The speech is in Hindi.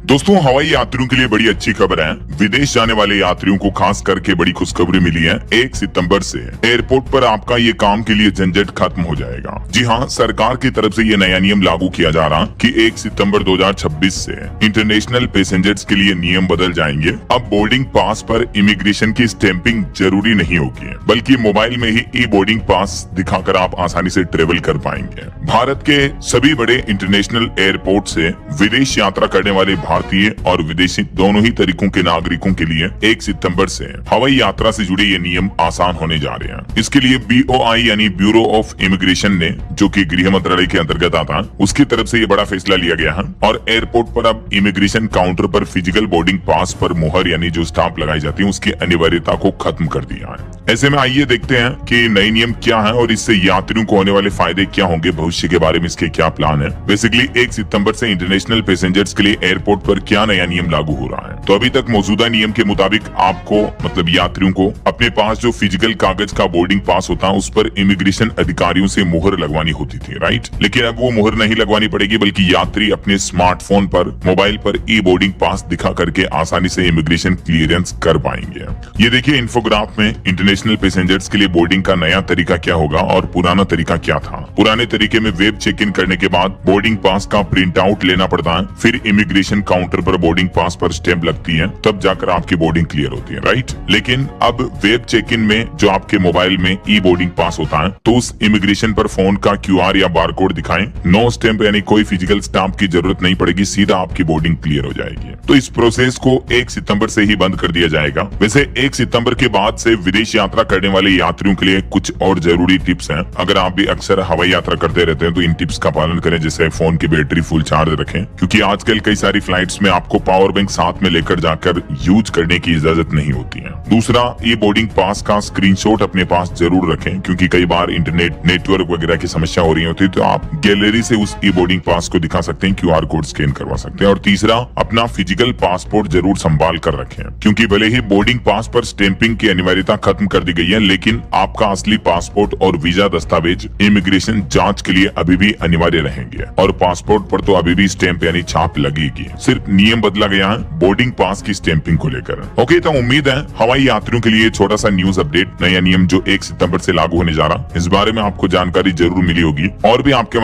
दोस्तों, हवाई यात्रियों के लिए बड़ी अच्छी खबर है। विदेश जाने वाले यात्रियों को खास करके बड़ी खुशखबरी मिली है। 1 सितंबर से एयरपोर्ट पर आपका ये काम के लिए झंझट खत्म हो जाएगा। जी हाँ, सरकार की तरफ से ये नया नियम लागू किया जा रहा कि 1 सितंबर 2026 से इंटरनेशनल पैसेंजर्स के लिए नियम बदल जाएंगे। अब बोर्डिंग पास पर इमिग्रेशन की स्टैंपिंग जरूरी नहीं होगी, बल्कि मोबाइल में ही ई बोर्डिंग पास दिखाकर आप आसानी से ट्रेवल कर पाएंगे। भारत के सभी बड़े इंटरनेशनल एयरपोर्ट से विदेश यात्रा करने वाले भारतीय और विदेशी दोनों ही तरीकों के नागरिकों के लिए 1 सितंबर से हवाई यात्रा से जुड़े ये नियम आसान होने जा रहे हैं। इसके लिए BOI यानी ब्यूरो ऑफ इमिग्रेशन ने, जो कि गृह मंत्रालय के अंतर्गत आता है, उसकी तरफ से ये बड़ा फैसला लिया गया है और एयरपोर्ट पर अब इमिग्रेशन काउंटर पर फिजिकल बोर्डिंग पास पर मुहर यानी जो स्टाम्प लगाई जाती है उसकी अनिवार्यता को खत्म कर दिया है। ऐसे में आइए देखते हैं कि नए नियम क्या है और इससे यात्रियों को होने वाले फायदे क्या होंगे, भविष्य के बारे में इसके क्या प्लान है। बेसिकली 1 सितंबर से इंटरनेशनल पैसेंजर्स के लिए एयरपोर्ट पर क्या नया नियम लागू हो रहा है। तो अभी तक मौजूदा नियम के मुताबिक आपको मतलब यात्रियों को अपने पास जो फिजिकल कागज का बोर्डिंग पास होता है उस पर इमिग्रेशन अधिकारियों से मुहर लगवानी होती थी, राइट। लेकिन अब वो मुहर नहीं लगवानी पड़ेगी, बल्कि यात्री अपने स्मार्टफोन पर, मोबाइल पर ई बोर्डिंग पास दिखा करके आसानी से इमिग्रेशन क्लियरेंस कर पाएंगे। ये देखिए इन्फोग्राफ में इंटरनेशनल पैसेंजर्स के लिए बोर्डिंग का नया तरीका क्या होगा और पुराना तरीका क्या था। पुराने तरीके में वेब चेक इन करने के बाद बोर्डिंग पास का प्रिंट आउट लेना पड़ता है, फिर इमिग्रेशन काउंटर पर बोर्डिंग पास पर स्टैंप लगती है, तब जाकर आपकी बोर्डिंग क्लियर होती है, राइट। लेकिन अब वेब चेक इन में जो आपके मोबाइल में ई बोर्डिंग पास होता है तो उस इमिग्रेशन पर फोन का QR या बारकोड दिखाएं, नो स्टैंप यानी कोई फिजिकल स्टाम्प की जरूरत नहीं पड़ेगी, सीधा आपकी बोर्डिंग क्लियर हो जाएगी। तो इस प्रोसेस को 1 सितंबर से ही बंद कर दिया जाएगा। वैसे 1 सितंबर के बाद से विदेश यात्रा करने वाले यात्रियों के लिए कुछ और जरूरी टिप्स हैं। अगर आप भी अक्सर हवाई यात्रा करते रहते हैं तो इन टिप्स का पालन करें, जैसे फोन की बैटरी फुल चार्ज रखें, क्योंकि आजकल कई सारी फ्लाइट्स में आपको पावर बैंक साथ में लेकर जाकर यूज करने की इजाजत नहीं होती है। दूसरा, ये बोर्डिंग पास का स्क्रीनशॉट अपने पास जरूर रखें, क्योंकि कई बार इंटरनेट नेटवर्क वगैरह की समस्या हो रही होती है, तो आप गैलरी से उस ई बोर्डिंग पास को दिखा सकते हैं, QR कोड स्कैन करवा सकते हैं। और तीसरा, अपना फिजिकल पासपोर्ट जरूर संभाल कर रखें, क्योंकि भले ही बोर्डिंग पास पर स्टैंपिंग की अनिवार्यता खत्म कर दी गई है, लेकिन आपका असली पासपोर्ट और वीजा दस्तावेज इमिग्रेशन जांच के लिए अभी भी अनिवार्य रहेंगे और पासपोर्ट पर तो अभी भी स्टैंप यानी छाप लगेगी। सिर्फ नियम बदला गया है बोर्डिंग पास की स्टैंपिंग को लेकर। ओके, तो उम्मीद है हवाई यात्रियों के लिए छोटा सा न्यूज अपडेट, नया नियम जो 1 सितंबर से लागू होने जा रहा है, इस बारे में आपको जानकारी जरूर मिली होगी। और भी आपके